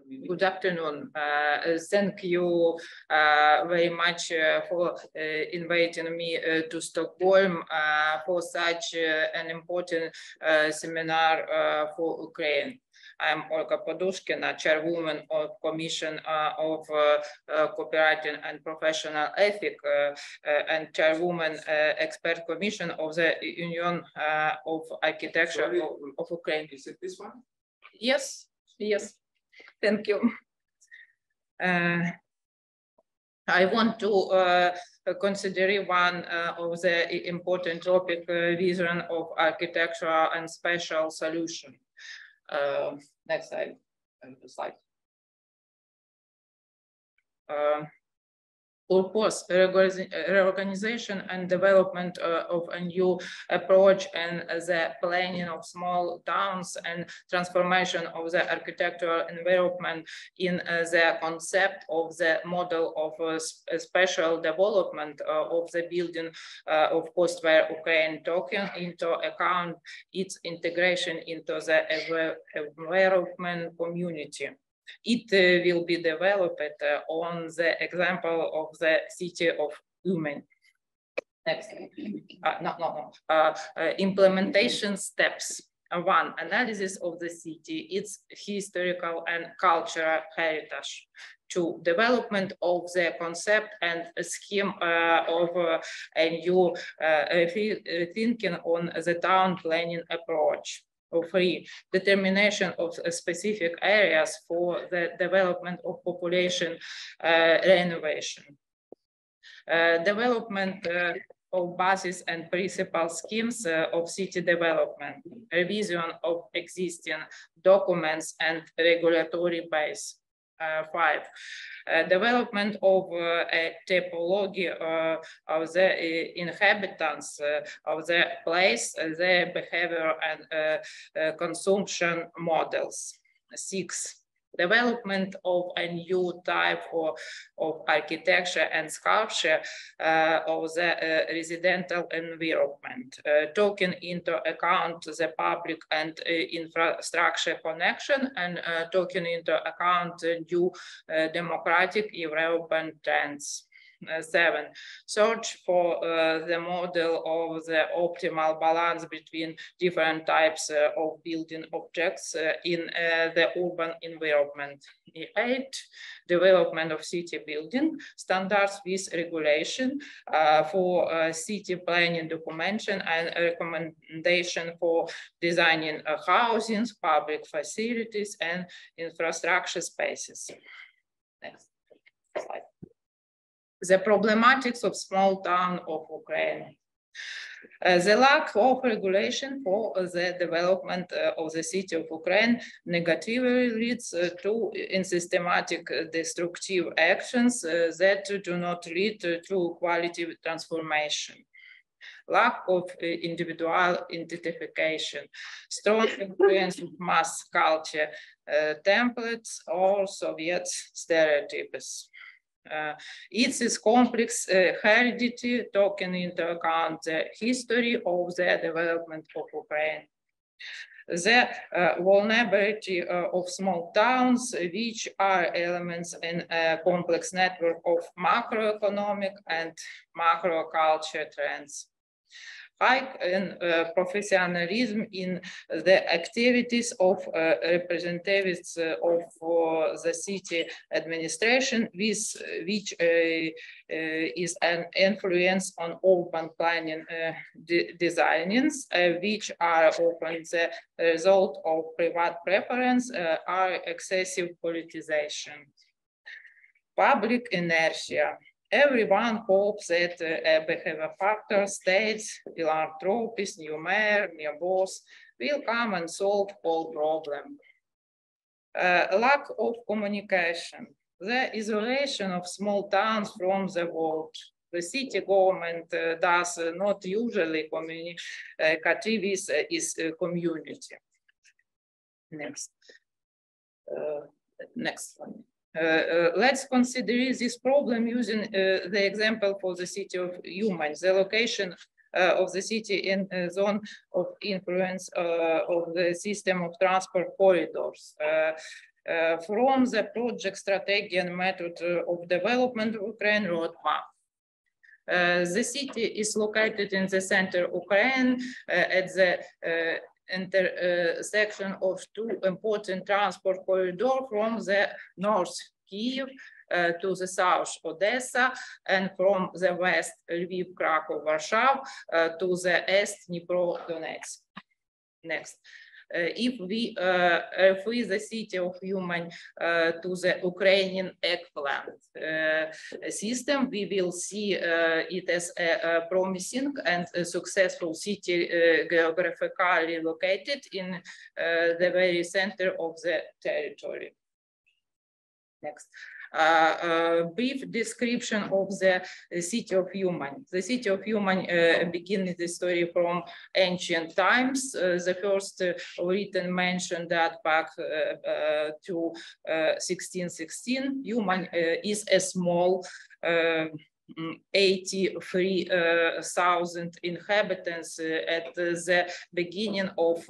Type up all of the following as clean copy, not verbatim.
Good afternoon. Thank you very much for inviting me to Stockholm for such an important seminar for Ukraine. I'm Olga Podushkina, chairwoman of Commission of Copywriting and Professional Ethics and chairwoman expert commission of the Union of Architecture of Ukraine. Is it this one? Yes, yes. Thank you. I want to consider one of the important topic, vision of architectural and spatial solution. Next slide. Purpose, reorganization and development of a new approach and the planning of small towns and transformation of the architectural environment in the concept of the model of spatial development of the building of post-war Ukraine, taking into account its integration into the environment community. It will be developed on the example of the city of Uman. Next. Implementation steps. One, analysis of the city, its historical and cultural heritage. Two, development of the concept and scheme of a new thinking on the town planning approach. Three, determination of specific areas for the development of population renovation. Development of basis and principal schemes of city development. Revision of existing documents and regulatory base. Five, development of a typology of the inhabitants of the place, their behavior and consumption models. Six, development of a new type of architecture and sculpture of the residential environment, taking into account the public and infrastructure connection and taking into account new democratic European trends. Seven, search for the model of the optimal balance between different types of building objects in the urban environment. Eight, development of city building standards with regulation for city planning documentation and recommendation for designing housing, public facilities, and infrastructure spaces. Next slide. The problematics of small town of Ukraine. The lack of regulation for the development of the city of Ukraine negatively leads to systematic destructive actions that do not lead to quality transformation. Lack of individual identification, strong influence of mass culture, templates, or Soviet stereotypes. It is complex heredity, taking into account the history of the development of Ukraine. The vulnerability of small towns, which are elements in a complex network of macroeconomic and macro-culture trends. High professionalism in the activities of representatives of the city administration, which is an influence on urban planning designs, which are often the result of private preference, are excessive politicization. Public inertia. Everyone hopes that a behavior factor, states, philanthropist, new mayor, new boss will come and solve all problems. Lack of communication, the isolation of small towns from the world. The city government does not usually communicate with its community. Next. Next one. Let's consider this problem using the example for the city of Uman, the location of the city in a zone of influence of the system of transport corridors. from the project strategy and method of development of Ukraine roadmap. The city is located in the center of Ukraine at the intersection of two important transport corridors from the north, Kyiv, to the south, Odessa, and from the west, Lviv, Krakow, Warsaw, to the east, Dnipro, Donetsk. Next. If we free the city of Uman to the Ukrainian eggplant system, we will see it as a promising and a successful city geographically located in the very center of the territory. Next. Brief description of the city of Uman. The city of Uman begins the story from ancient times. The first written mention that back to 1616. Uman is a small 83,000 inhabitants at the beginning of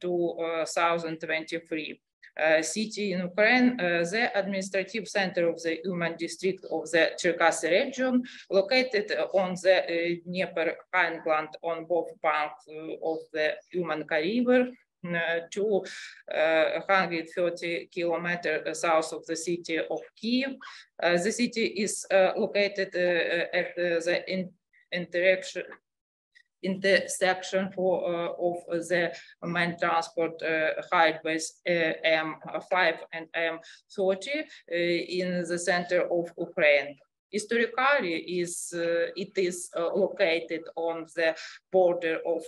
2023. City in Ukraine, the administrative center of the Uman district of the Cherkasy region, located on the Dnieper highland on both banks of the Umanka River, 230 kilometers south of the city of Kyiv. The city is located at the intersection of the main transport highways M5 and M30 in the center of Ukraine. Historically, it is located on the border of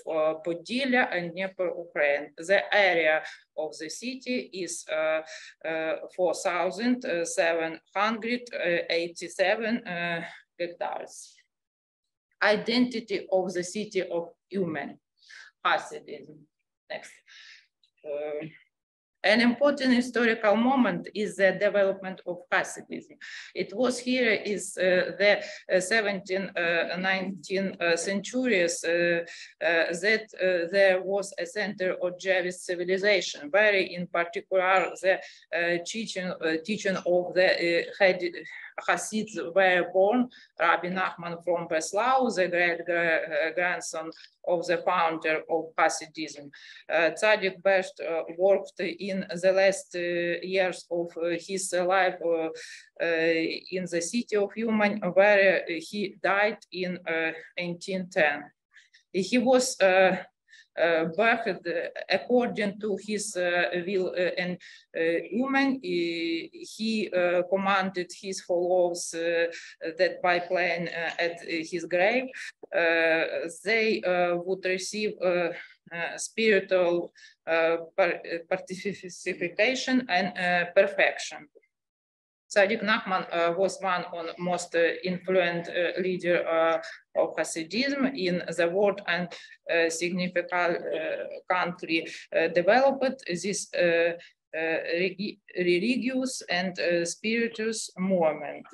Podillia and Dnieper, Ukraine. The area of the city is 4,787 hectares. Identity of the city of Uman, Hasidism. Next. An important historical moment is the development of Hasidism. It was here is the 17th, 19th centuries that there was a center of Jewish civilization, where in particular the teaching of the Hasids were born. Rabbi Nachman from Breslau, the great grandson of the founder of Hasidism. Tzadik Best worked in the last years of his life in the city of Uman, where he died in 1810. He was birthed according to his will and Uman. He commanded his followers that by playing at his grave, they would receive spiritual participation and perfection. Tzadik Nachman was one of the most influential leader of Hasidism in the world and significant country developed this religious and spiritual movement.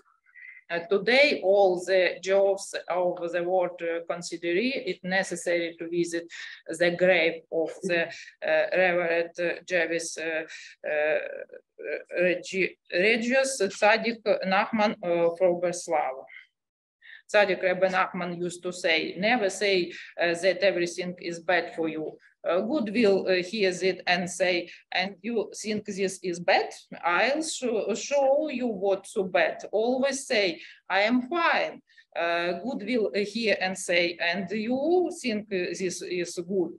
Today, all the Jews of the world consider it necessary to visit the grave of the Reverend Jewish religious Tzadik Nachman from Breslau. Tzadik Rebbe Nachman used to say, never say that everything is bad for you. Good will hears it and say, and you think this is bad? I'll show you what's so bad. Always say, I am fine. Good will hear and say, and you think this is good.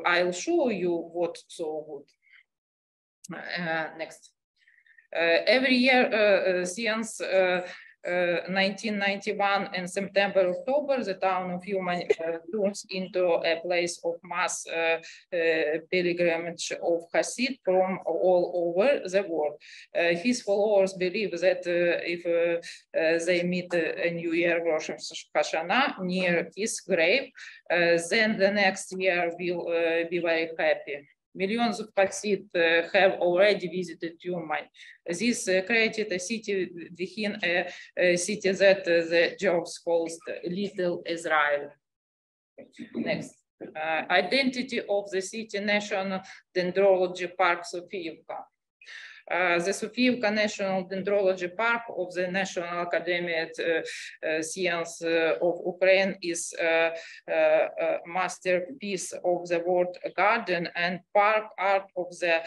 I'll show you what's so good. Next. Every year since 1991 in September, October, the town of Uman turns into a place of mass pilgrimage of Hasid from all over the world. His followers believe that if they meet a New Year Rosh Hashanah near his grave, then the next year will be very happy. Millions of Hasid have already visited Uman. This created a city within a city that the Jews called Little Israel. Next. Identity of the city, National Dendrology Park Sofiyivka. The Sofiivka National Dendrology Park of the National Academy of Science of Ukraine is a masterpiece of the world garden and park art of the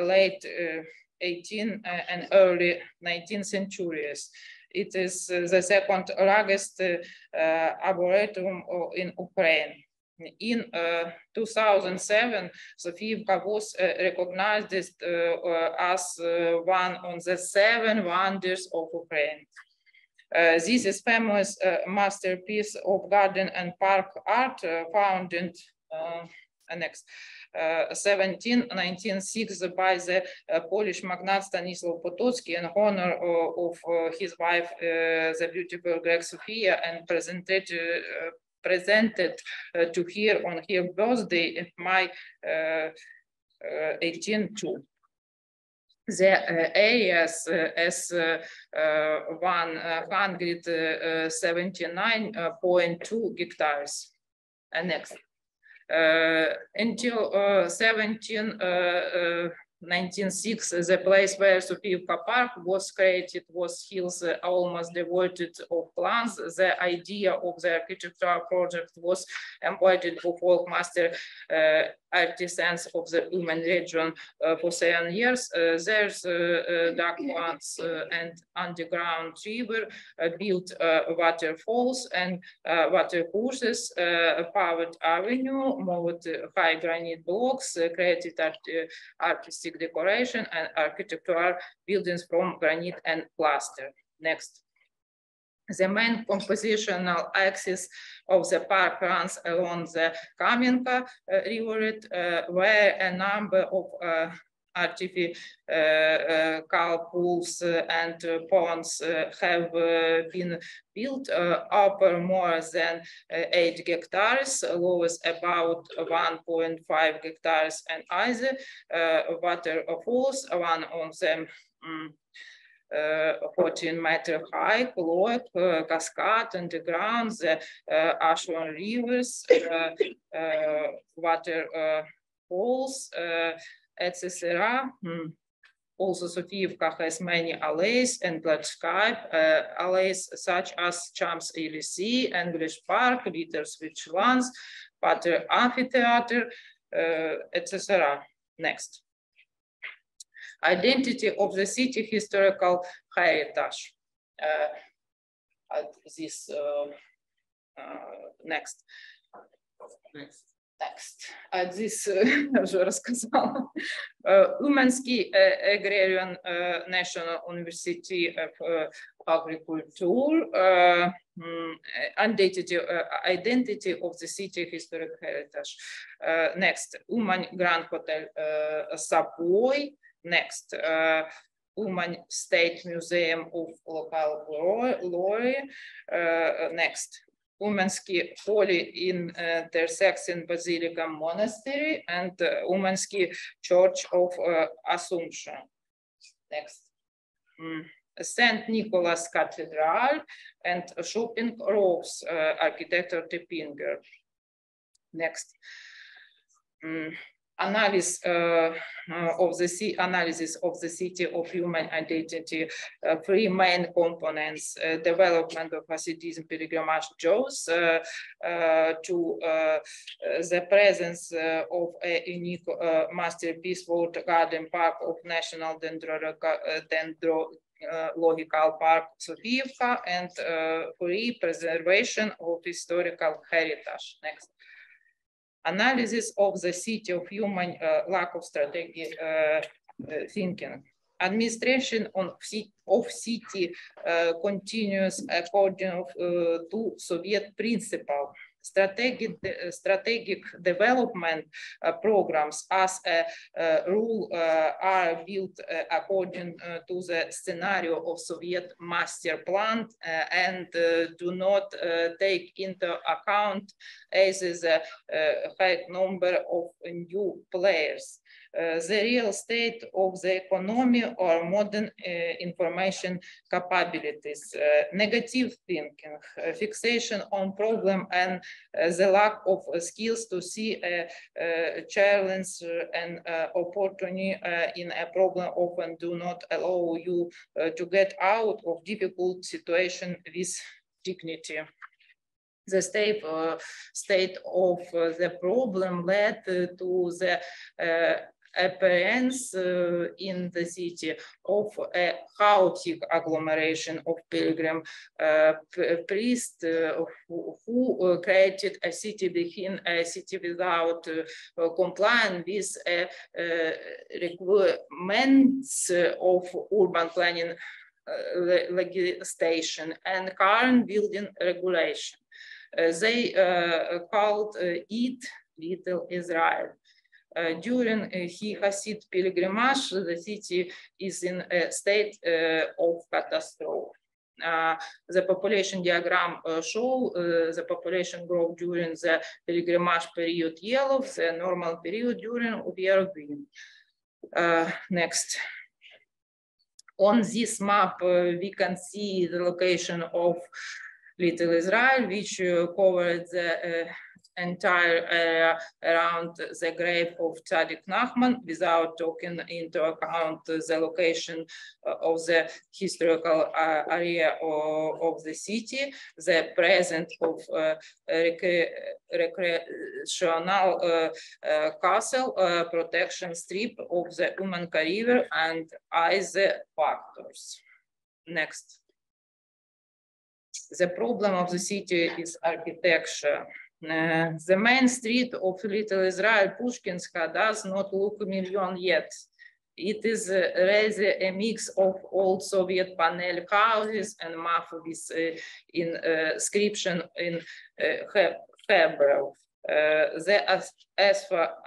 late 18th and early 19th centuries. It is the second largest arboretum in Ukraine. In 2007, Sofiivka was recognized as one of the 7 wonders of Ukraine. This is famous masterpiece of garden and park art found in 1796 by the Polish magnate Stanisław Potocki in honor of his wife, the beautiful Greek Sophia, and presented to her on her birthday in May 1802. The areas as 179.2 hectares. Next. Until 1906, the place where Sofiivka Park was created was hills almost devoid of plants. The idea of the architectural project was embodied by folk master artisans of the Uman region for 7 years. There's ducklands and underground river, built waterfalls and water courses, paved avenue, moved high granite blocks, created artistic decoration and architectural buildings from granite and plaster. Next. The main compositional axis of the park runs along the Kamenka rivulet, where a number of artificial pools and ponds have been built. Upper more than 8 hectares, lowest about 1.5 hectares, and other waterfalls, one of them 14-meter high, cloak, cascade underground, the Ashwan rivers, waterfalls, etc. Also, Sofiivka has many alleys and landscape alleys such as Champs-Élysées, English Park, Liters Which Lands, Pater Amphitheater, etc. Next. Identity of the city, historical heritage. Next. This уже рассказала. Umansky Agrarian National University of Agriculture. Identity of the city, historic heritage. Next, Uman Grand Hotel Savoy. Next, Uman State Museum of Local Glory. Next, Umansky Holy Intersection Basilica Monastery and Umansky Church of Assumption. Next, St. Nicholas Cathedral and Shopping Rows, architecture Teppinger. Next. Analysis of the city of human identity, 3 main components: development of Hasidism pilgrimage Jews, to the presence of a unique masterpiece world garden park of National Dendrological Park Sofiivka, and free preservation of historical heritage. Next. Analysis of the city of human lack of strategic thinking. Administration of city continues according to Soviet principle. Strategic development programs, as a rule, are built according to the scenario of Soviet master plan and do not take into account either the high number of new players, the real state of the economy or modern information capabilities, negative thinking, fixation on problem, and the lack of skills to see a challenge and opportunity in a problem often do not allow you to get out of difficult situation with dignity. The state of the problem led to the appearance in the city of a chaotic agglomeration of pilgrim priests who created a city within a city without complying with requirements of urban planning legislation and current building regulation. They called it Little Israel. During Hasid pilgrimage, the city is in a state of catastrophe. The population diagram shows the population growth during the pilgrimage period yellow, the normal period during year green. Next. On this map, we can see the location of Little Israel, which covered the entire area around the grave of Tzaddik Nachman without taking into account the location of the historical area of the city, the presence of recreational castle, protection strip of the Umanka River, and other factors. Next. The problem of the city is architecture. The main street of Little Israel, Pushkinska, does not look million yet. It is rather a mix of old Soviet panel houses and map with inscription in Hebrew. The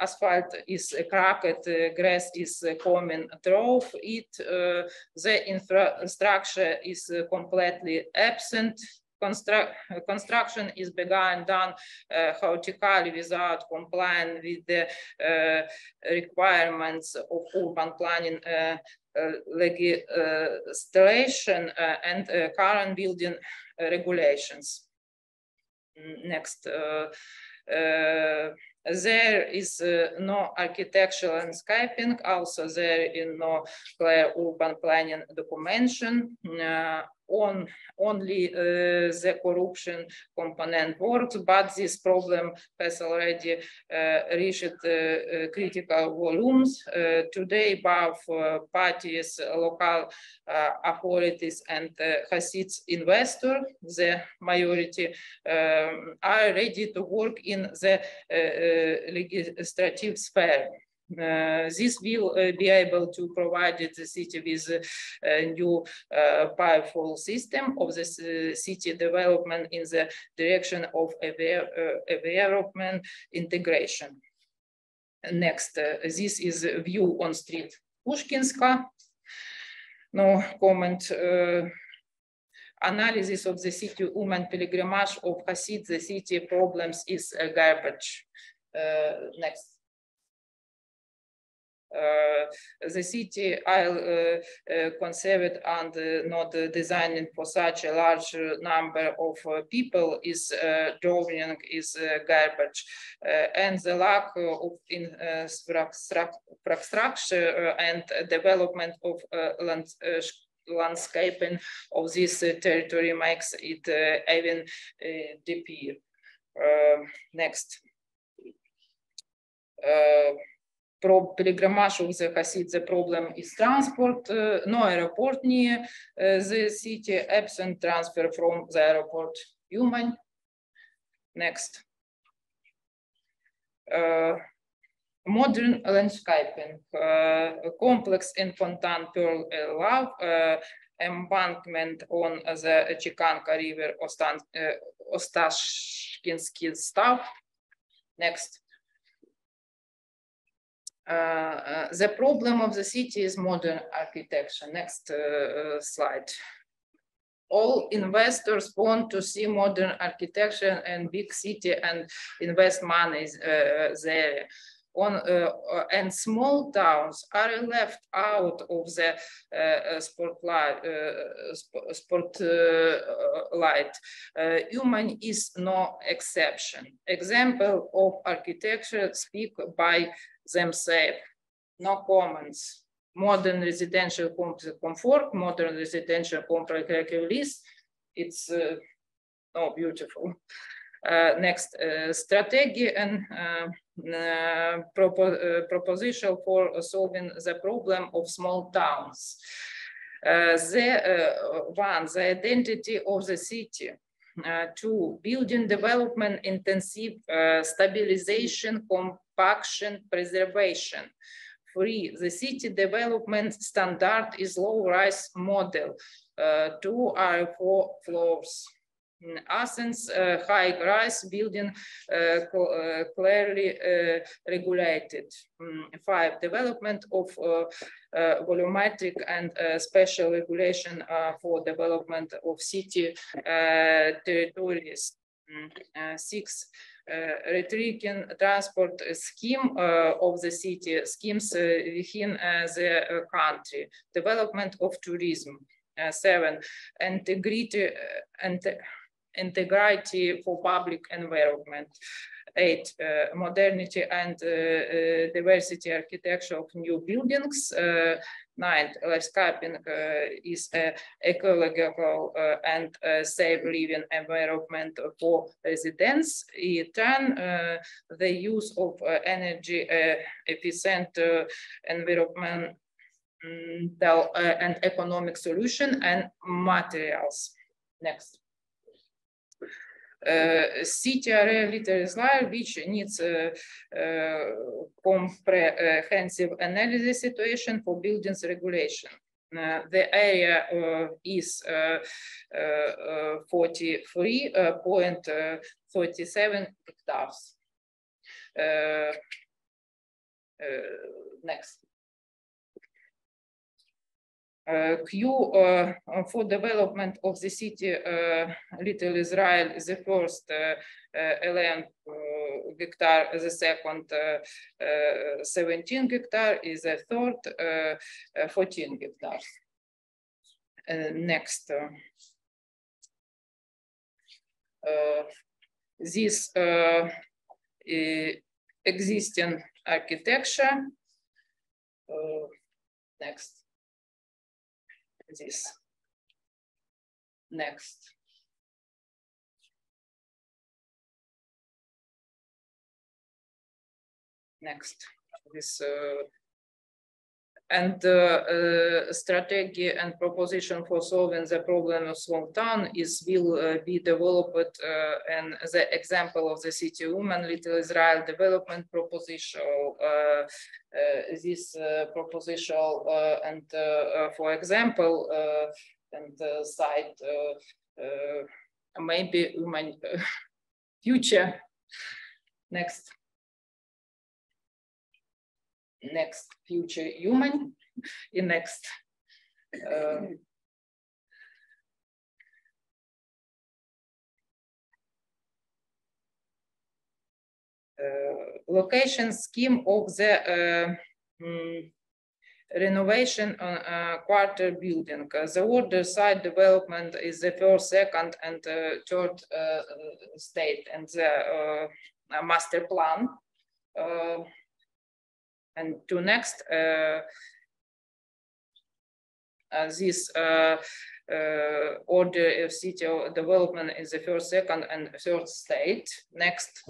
asphalt is cracked, grass is common through it, the infrastructure is completely absent. Construction is begun done chaotically without complying with the requirements of urban planning legislation and current building regulations. Next. There is no architectural landscaping, also there is no clear urban planning documentation. Only the corruption component works, but this problem has already reached critical volumes. Today, both parties, local authorities, and Hasid investor, the majority, are ready to work in the legislative sphere. This will be able to provide the city with a new powerful system of the city development in the direction of development integration. Next, this is a view on street Pushkinska. No comment. Analysis of the city woman pilgrimage of Hasid, the city problems is garbage. Next. The city I'll conserve and not designed for such a large number of people is drawing is garbage, and the lack of infrastructure and development of landscaping of this territory makes it even deeper. Next. Pilgrimage of the Hasid, the problem is transport, no airport near the city, absent transfer from the airport. Human. Next. Modern landscaping, complex infantine pearl love, embankment on the Chikanka River, Ostashkinsky stuff. Next. The problem of the city is modern architecture. Next slide. All investors want to see modern architecture and big city and invest money there. and small towns are left out of the spotlight. Human is no exception. Example of architecture speak by themselves. No comments. Modern residential comfort, modern residential complex release. It's beautiful. Next, strategy and proposition for solving the problem of small towns. The identity of the city. 2, building development, intensive stabilization, compaction, preservation. 3, the city development standard is low-rise model. 2 are 4 floors. In Athens, high-rise building clearly regulated. 5, development of volumetric and special regulation for development of city territories. 6, retreating transport scheme of the city, schemes within the country, development of tourism. 7, integrity for public environment. 8, modernity and diversity architecture of new buildings. 9, landscaping is ecological and safe living environment for residents. 10, the use of energy efficient environment and economic solution and materials. Next. City area little Israel, which needs comprehensive analysis situation for buildings regulation. The area is 43.37 hectares. Next. For development of the city Little Israel is the first 11 hectare, the second 17 hectare, is the third 14 hectares. Next. This existing architecture. Next. This. Next. Next. This and strategy and proposition for solving the problem of small town will be developed and the example of the city woman Little Israel development proposition. This proposition and for example and site maybe woman future. Next. Next, future human. In next. Location scheme of the renovation on quarter building. The order site development is the first, second, and third state, and the master plan. And to next, this order of city development is the first, second, and third state. Next.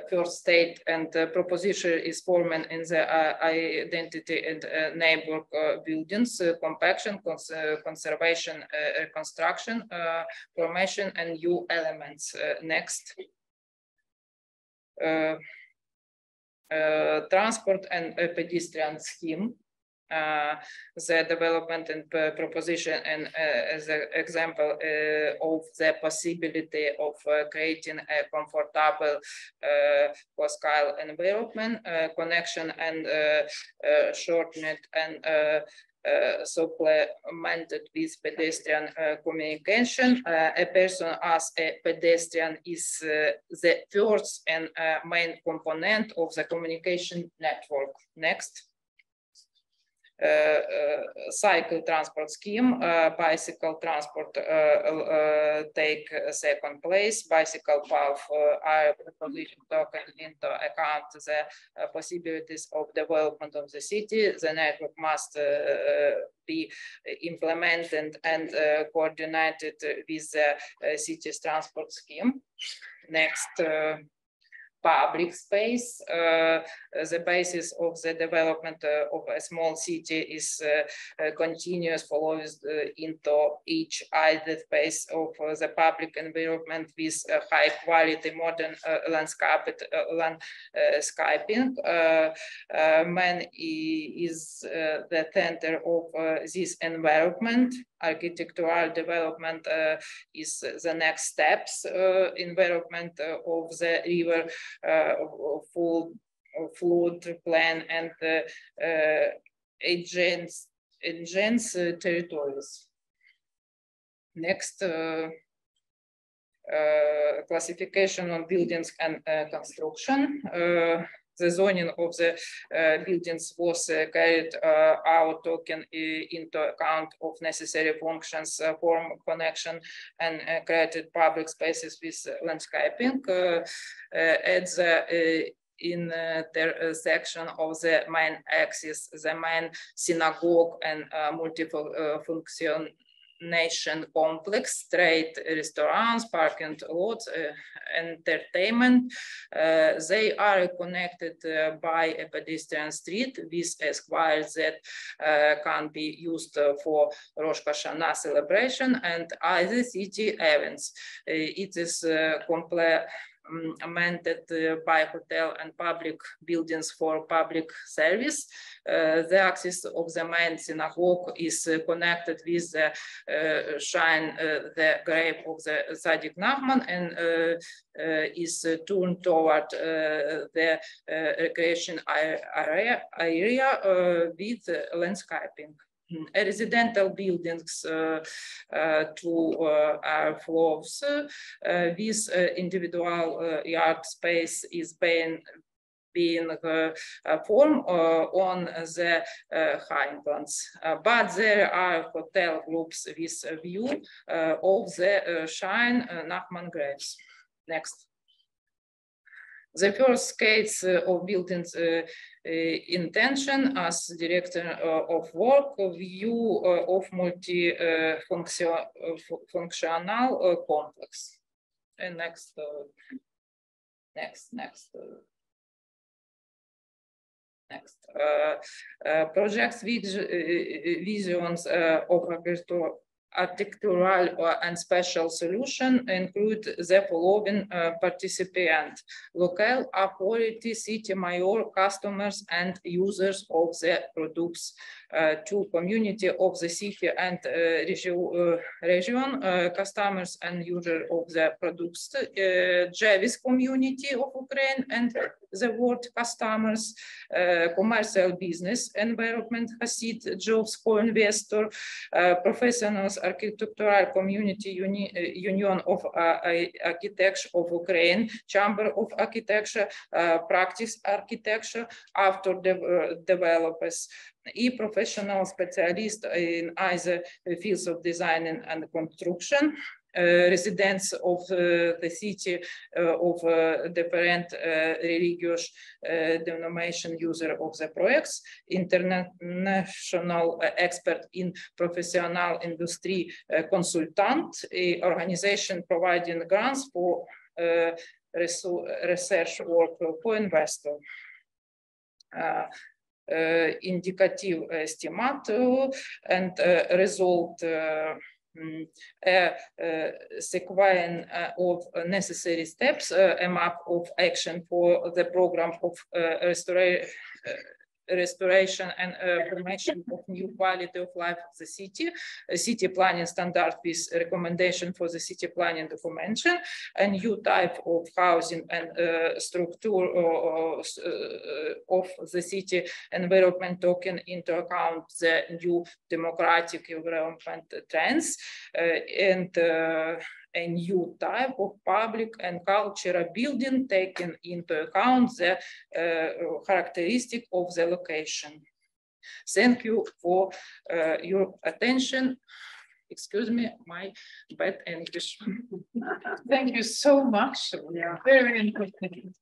First state and proposition is forming in the identity and neighbor buildings, compaction, conservation, reconstruction, formation, and new elements. Next. Transport and pedestrian scheme, the development and proposition, and as an example of the possibility of creating a comfortable hostile environment, connection and shortened and supplemented with pedestrian communication. A person as a pedestrian is the first and main component of the communication network. Next. Cycle transport scheme, bicycle transport take second place. Bicycle path are taken into account the possibilities of development of the city. The network must be implemented and coordinated with the city's transport scheme. Next. Public space. The basis of the development of a small city is continuous follows into each either space of the public environment with high quality modern landscaping. Man is the center of this environment. Architectural development is the next steps. Environment of the river flood plan and adjacent territories. Next, classification on buildings and construction. The zoning of the buildings was carried out taking into account of necessary functions, form connection, and created public spaces with landscaping. At the intersection of the main axis, the main synagogue and multiple function complex, trade, restaurants, parking lots, entertainment. They are connected by a pedestrian street with a square that can be used for Rosh Hashanah celebration and other city events. It is complemented by hotel and public buildings for public service. The axis of the main synagogue is connected with the shrine, the grave of the Tzaddik Nachman, and is turned toward the recreation area with landscaping. Residential buildings to floors with individual yard space is being formed on the highlands. But there are hotel groups with a view of the shrine Nachman graves. Next. The first case of buildings intention as director of work, view of multi-functional complex. And next. Projects visions of architectural and special solution include the following participants: local authority, city mayor, customers and users of the products, to community of the city and region, customers and users of the products, Jewish community of Ukraine and the world customers, commercial business environment, Hasid, jobs, co-investor, professionals, architectural community, Union of Architecture of Ukraine, Chamber of Architecture, practice architecture, after developers, professional specialist in either fields of design and construction, residents of the city of different religious denomination user of the projects, international expert in professional industry consultant, organization providing grants for research work for investor. Indicative estimate and result sequence of necessary steps, a map of action for the program of restoration and promotion of new quality of life of the city, a city planning standard with recommendation for the city planning documentation, a new type of housing and structure of the city environment taking into account the new democratic development trends, and a new type of public and cultural building taking into account the characteristic of the location. Thank you for your attention. Excuse me, my bad English. Thank you so much. Yeah. Very interesting.